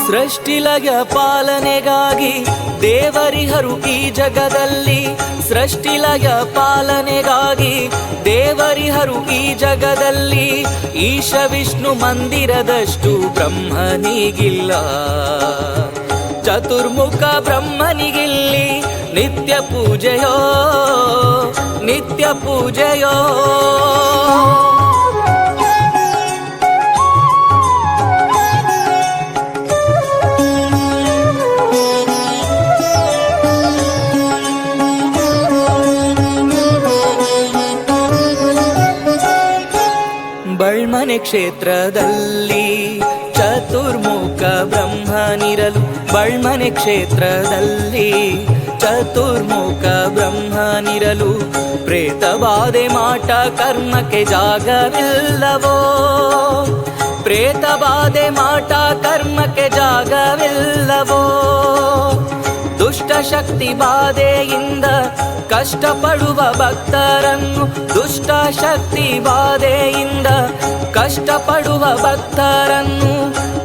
ಸೃಷ್ಟಿಲಯ ಪಾಲನೆಗಾಗಿ ದೇವರಿಹರು ಈ ಜಗದಲ್ಲಿ, ಸೃಷ್ಟಿಲಯ ಪಾಲನೆಗಾಗಿ ದೇವರಿಹರು ಈ ಜಗದಲ್ಲಿ. ಈಶ ವಿಷ್ಣು ಮಂದಿರದಷ್ಟು ಬ್ರಹ್ಮನಿಗಿಲ್ಲ, ಚತುರ್ಮುಖ ಬ್ರಹ್ಮನಿಗಿಲ್ಲಿ ನಿತ್ಯ ಪೂಜೆಯೋ ನಿತ್ಯ ಪೂಜೆಯೋ. ಬಳ್ಮನೆ ಕ್ಷೇತ್ರದಲ್ಲಿ ಚತುರ್ಮುಖ ಬ್ರಹ್ಮನಿರಲು, ಬಳ್ಮನೆ ಕ್ಷೇತ್ರದಲ್ಲಿ ಚತುರ್ಮುಖ ಬ್ರಹ್ಮನಿರಲು. ಪ್ರೇತಬಾಧೆ ಮಾಟ ಕರ್ಮಕ್ಕೆ ಜಾಗವಿಲ್ಲವೋ, ಪ್ರೇತಬಾಧೆ ಮಾಟ ಕರ್ಮಕ್ಕೆ ಜಾಗವಿಲ್ಲವೋ. ದುಷ್ಟ ಶಕ್ತಿ ಬಾಧೆಯಿಂದ ಕಷ್ಟಪಡುವ ಭಕ್ತರನ್ನು, ದುಷ್ಟ ಶಕ್ತಿ ಬಾಧೆಯಿಂದ ಕಷ್ಟಪಡುವ ಭಕ್ತರನ್ನು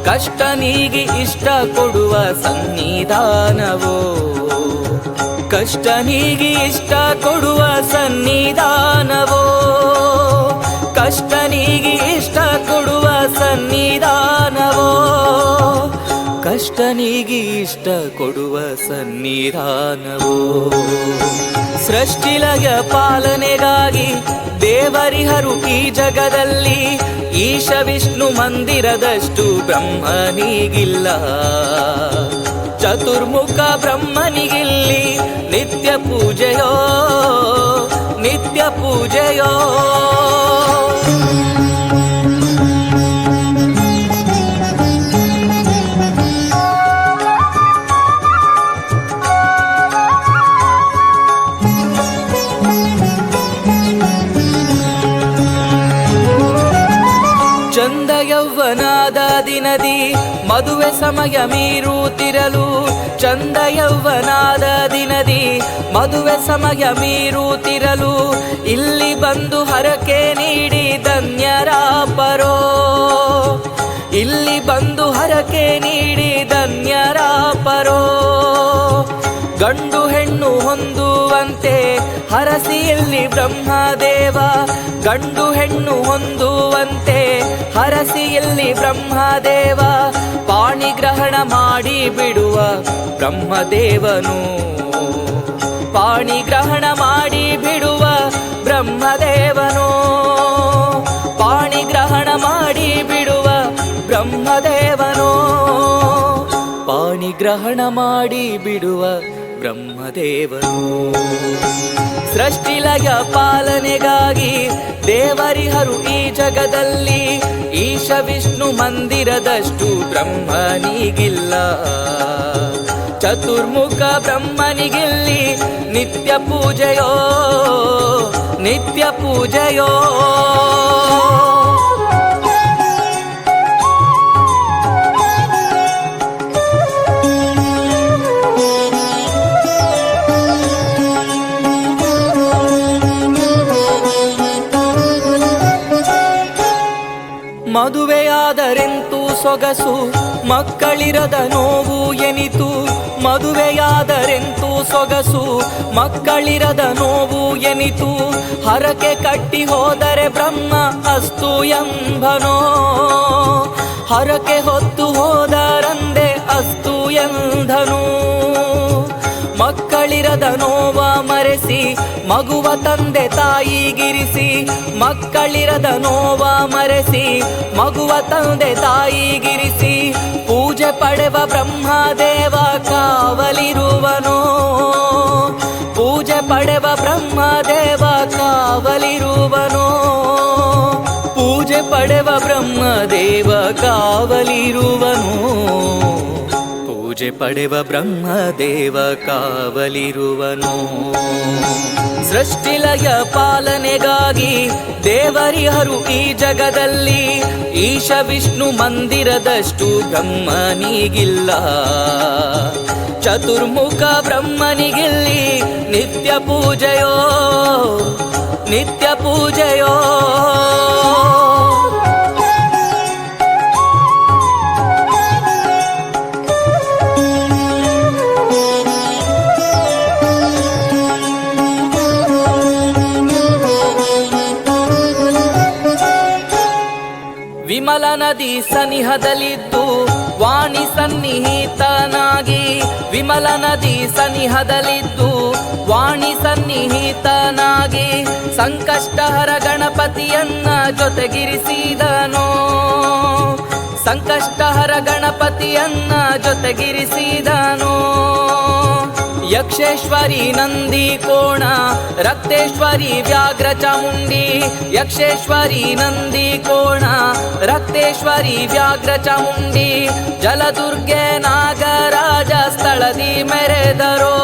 ಕಷ್ಟ ನೀಗಿ ಇಷ್ಟ ಕೊಡುವ ಸನ್ನಿಧಾನವೋ, ಕಷ್ಟ ನೀಗಿ ಇಷ್ಟ ಕೊಡುವ ಸನ್ನಿಧಾನವೋ, ಕಷ್ಟ ನೀಗಿ ಇಷ್ಟ ಕೊಡುವ ಸನ್ನಿಧಾನವೋ, ಕಷ್ಟ ನೀಗಿ ಇಷ್ಟ ಕೊಡುವ ಸನ್ನಿಧಾನವೋ. ಸೃಷ್ಟಿಲಯ ಪಾಲನೆಗಾಗಿ ದೇವರಿಹರು ಈ ಜಗದಲ್ಲಿ, ಈಶ ವಿಷ್ಣು ಮಂದಿರದಷ್ಟು ಬ್ರಹ್ಮನಿಗಿಲ್ಲ, ಚತುರ್ಮುಖ ಬ್ರಹ್ಮನಿಗಿಲ್ಲಿ ನಿತ್ಯ ಪೂಜೆಯೋ ನಿತ್ಯ ಪೂಜೆಯೋ. ಚಂದ ಯೌವನಾದ ದಿನದಿ ಮದುವೆ ಸಮಯ ಮೀರುತ್ತಿರಲು, ಚಂದ ಯೌವನಾದ ದಿನದಿ ಮದುವೆ ಸಮಯ ಮೀರುತ್ತಿರಲು. ಇಲ್ಲಿ ಬಂದು ಹರಕೆ ನೀಡಿ ಧನ್ಯರಾಪರೋ, ಇಲ್ಲಿ ಬಂದು ಹರಕೆ ನೀಡಿ ಧನ್ಯರಾಪರೋ. ಗಂಡು ಹೆಣ್ಣು ಹೊಂದುವಂತೆ ಹರಸಿ ಇಲ್ಲಿ ಬ್ರಹ್ಮದೇವ, ಗಂಡು ಹೆಣ್ಣು ಹೊಂದುವಂತೆ ಹರಸಿ ಇಲ್ಲಿ ಬ್ರಹ್ಮದೇವ. ಪಾಣಿಗ್ರಹಣ ಮಾಡಿ ಬಿಡುವ ಬ್ರಹ್ಮದೇವನು, ಪಾಣಿಗ್ರಹಣ ಮಾಡಿ ಬಿಡುವ ಬ್ರಹ್ಮದೇವನು, ಪಾಣಿಗ್ರಹಣ ಮಾಡಿ ಬಿಡುವ ಬ್ರಹ್ಮದೇವನು, ಪಾಣಿಗ್ರಹಣ ಮಾಡಿ ಬಿಡುವ ಬ್ರಹ್ಮದೇವನು. ಸೃಷ್ಟಿಲಯ ಪಾಲನೆಗಾಗಿ ದೇವರಿಹರು ಈ ಜಗದಲ್ಲಿ, ಈಶ ವಿಷ್ಣು ಮಂದಿರದಷ್ಟು ಬ್ರಹ್ಮನಿಗಿಲ್ಲ, ಚತುರ್ಮುಖ ಬ್ರಹ್ಮನಿಗಿಲ್ಲಿ ನಿತ್ಯ ಪೂಜೆಯೋ ನಿತ್ಯ ಪೂಜೆಯೋ. ಮದುವೆಯಾದರೆಂತೂ ಸೊಗಸು ಮಕ್ಕಳಿರದ ನೋವು ಎನಿತು, ಮದುವೆಯಾದರೆಂತೂ ಸೊಗಸು ಮಕ್ಕಳಿರದ ನೋವು ಎನಿತು. ಹರಕೆ ಕಟ್ಟಿ ಹೋದರೆ ಬ್ರಹ್ಮ ಅಸ್ತು ಎಂಬನೋ, ಹರಕೆ ಹೊತ್ತು ಹೋದರಂದೆ ಅಸ್ತು ಎಂದನು. ಮಕ್ಕಳಿರದ ನೋವ ಮರೆಸಿ ಮಗುವ ತಂದೆ ತಾಯಿಗಿರಿಸಿ, ಮಕ್ಕಳಿರದ ನೋವ ಮರೆಸಿ ಮಗುವ ತಂದೆ ತಾಯಿಗಿರಿಸಿ. ಪೂಜೆ ಪಡೆವ ಬ್ರಹ್ಮದೇವ ಕಾವಲಿರುವನೋ, ಪೂಜೆ ಪಡೆವ ಬ್ರಹ್ಮದೇವ ಕಾವಲಿರುವನೋ, ಪೂಜೆ ಪಡೆವ ಬ್ರಹ್ಮದೇವ ಕಾವಲಿರುವನೋ, ಪೂಜೆ ಪಡೆವ ಬ್ರಹ್ಮದೇವ ಕಾವಲಿರುವನು. ಸೃಷ್ಟಿಲಯ ಪಾಲನೆಗಾಗಿ ದೇವರಿಹರು ಈ ಜಗದಲ್ಲಿ, ಈಶ ವಿಷ್ಣು ಮಂದಿರದಷ್ಟು ಬ್ರಹ್ಮನಿಗಿಲ್ಲ. ಚತುರ್ಮುಖ ಬ್ರಹ್ಮನಿಗಿಲ್ಲಿ ನಿತ್ಯ ಪೂಜೆಯೋ ನಿತ್ಯ ಪೂಜೆಯೋ. ವಿಮಲ ನದಿ ಸನಿಹದಲ್ಲಿದ್ದು ವಾಣಿ ಸನ್ನಿಹಿತನಾಗಿ, ವಿಮಲ ನದಿ ಸನಿಹದಲ್ಲಿದ್ದು ವಾಣಿ ಸನ್ನಿಹಿತನಾಗಿ, ಸಂಕಷ್ಟಹರ ಗಣಪತಿಯನ್ನ ಜೊತೆಗಿರಿಸಿದನೋ, ಸಂಕಷ್ಟಹರ ಗಣಪತಿಯನ್ನ ಜೊತೆಗಿರಿಸಿದನೋ. ಯಕ್ಷೇಶ್ವರಿ ನಂದಿ ಕೋಣ ರಕ್ತೇಶ್ವರಿ ವ್ಯಾಘ್ರ ಚಾಮುಂಡಿ, ಯಕ್ಷೇಶ್ವರಿ ನಂದಿ ಕೋಣ ರಕ್ತೇಶ್ವರಿ ವ್ಯಾಘ್ರ ಚಾಮುಂಡಿ, ಜಲದುರ್ಗೆ ನಾಗರಾಜ ಸ್ಥಳದಿ ಮೆರೆದರೋ,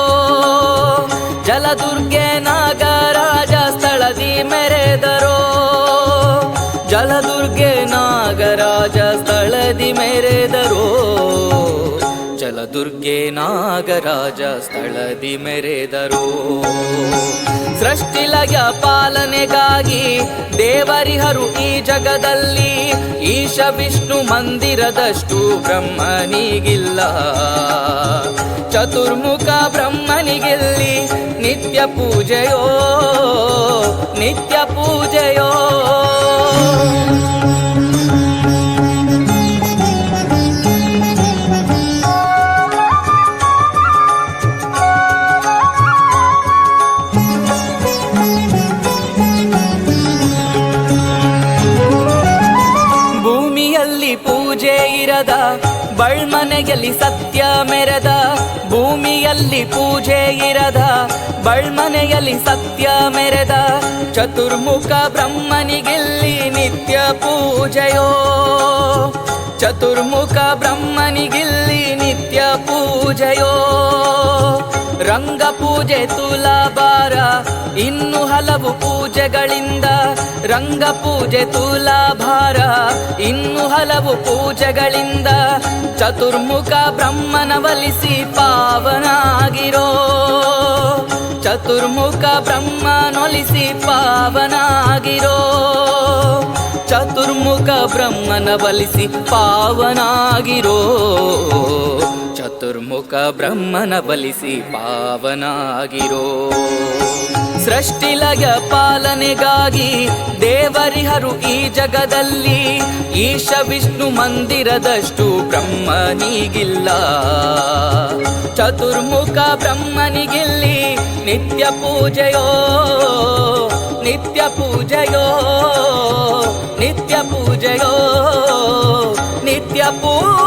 ಜಲದುರ್ಗೆ ನಾಗರಾಜ ಸ್ಥಳದಿ ಮೆರೆದರೋ, ಜಲದುರ್ಗೆ ನಾಗರಾಜ ಸ್ಥಳದಿ ಮೆರೆದರೋ, ಜಲದುರ್ಗೆ ನಾಗರಾಜ ಸ್ಥಳದಿ ಮೆರೆದರು. ಸೃಷ್ಟಿಲಯ ಪಾಲನೆಗಾಗಿ ದೇವರಿಹರು ಈ ಜಗದಲ್ಲಿ, ಈಶ ವಿಷ್ಣು ಮಂದಿರದಷ್ಟು ಬ್ರಹ್ಮನಿಗಿಲ್ಲ. ಚತುರ್ಮುಖ ಬ್ರಹ್ಮನಿಗಿಲ್ಲಿ ನಿತ್ಯ ಪೂಜೆಯೋ ನಿತ್ಯ ಪೂಜೆಯೋ. ಪೂಜೆ ಇರದ ಬಳ್ಮನೆಯಲ್ಲಿ ಸತ್ಯ ಮೆರೆದ, ಭೂಮಿಯಲ್ಲಿ ಪೂಜೆ ಇರದ ಬಳ್ಮನೆಯಲ್ಲಿ ಸತ್ಯ ಮೆರೆದ, ಚತುರ್ಮುಖ ಬ್ರಹ್ಮನಿಗಿಲ್ಲಿ ನಿತ್ಯ ಪೂಜೆಯೋ, ಚತುರ್ಮುಖ ಬ್ರಹ್ಮನಿಗಿಲ್ಲಿ ನಿತ್ಯ ಪೂಜೆಯೋ. ರಂಗ ಪೂಜೆ ತುಲಾಭಾರ ಇನ್ನು ಹಲವು ಪೂಜೆಗಳಿಂದ, ರಂಗ ಪೂಜೆ ತುಲಾಭಾರ ಇನ್ನು ಹಲವು ಪೂಜೆಗಳಿಂದ, ಚತುರ್ಮುಖ ಬ್ರಹ್ಮನ ಒಲಿಸಿ ಪಾವನಾಗಿರೋ, ಚತುರ್ಮುಖ ಬ್ರಹ್ಮನೊಲಿಸಿ ಪಾವನಾಗಿರೋ, ಚತುರ್ಮುಖ ಬ್ರಹ್ಮನ ಒಲಿಸಿ ಪಾವನಾಗಿರೋ, ಚತುರ್ಮುಖ ಬ್ರಹ್ಮನ ಬಲಿಸಿ ಪಾವನಾಗಿರೋ. ಸೃಷ್ಟಿಲಯ ಪಾಲನೆಗಾಗಿ ದೇವರಿಹರು ಈ ಜಗದಲ್ಲಿ, ಈಶ ವಿಷ್ಣು ಮಂದಿರದಷ್ಟು ಬ್ರಹ್ಮನಿಗಿಲ್ಲ. ಚತುರ್ಮುಖ ಬ್ರಹ್ಮನಿಗಿಲ್ಲಿ ನಿತ್ಯ ಪೂಜೆಯೋ ನಿತ್ಯ ಪೂಜೆಯೋ ನಿತ್ಯ ಪೂಜೆಯೋ ನಿತ್ಯ ಪೂಜೆಯೋ.